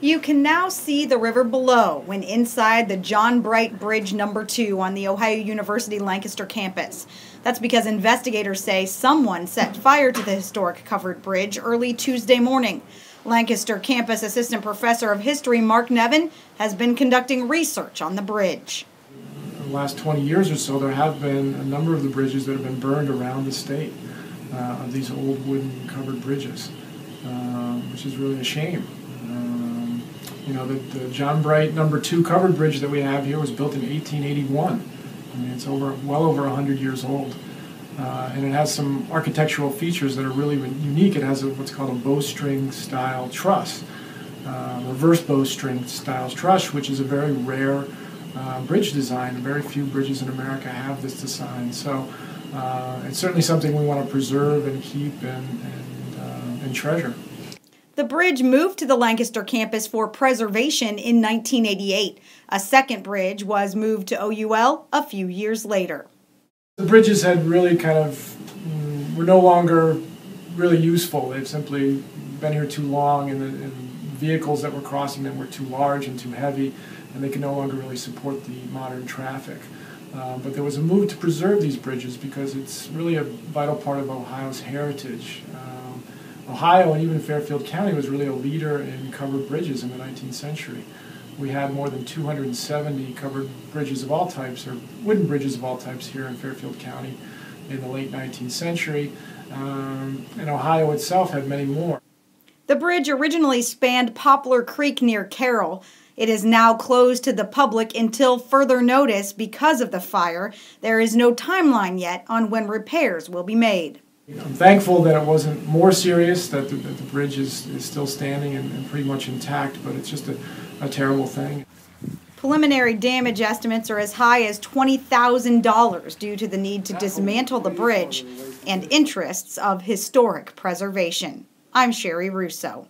You can now see the river below when inside the John Bright Bridge No. 2 on the Ohio University Lancaster campus. That's because investigators say someone set fire to the historic covered bridge early Tuesday morning. Lancaster campus assistant professor of history Mark Nevin has been conducting research on the bridge. In the last 20 years or so, there have been a number of the bridges that have been burned around the state, of these old wooden covered bridges, which is really a shame. The John Bright No. 2 covered bridge that we have here was built in 1881. I mean, it's well over 100 years old. And it has some architectural features that are really unique. It has what's called a bowstring style truss, reverse bowstring style truss, which is a very rare bridge design. Very few bridges in America have this design. So it's certainly something we want to preserve and keep and treasure. The bridge moved to the Lancaster campus for preservation in 1988. A second bridge was moved to OUL a few years later. The bridges had really were no longer really useful. They've simply been here too long, and the vehicles that were crossing them were too large and too heavy, and they could no longer really support the modern traffic. But there was a move to preserve these bridges because it's really a vital part of Ohio's heritage. Ohio and even Fairfield County was really a leader in covered bridges in the 19th century. We had more than 270 covered bridges of all types, or wooden bridges of all types, here in Fairfield County in the late 19th century. And Ohio itself had many more. The bridge originally spanned Poplar Creek near Carroll. It is now closed to the public until further notice because of the fire. There is no timeline yet on when repairs will be made. I'm thankful that it wasn't more serious, that the bridge is still standing and pretty much intact, but it's just a terrible thing. Preliminary damage estimates are as high as $20,000 due to the need to dismantle the bridge and interests of historic preservation. I'm Sherry Russo.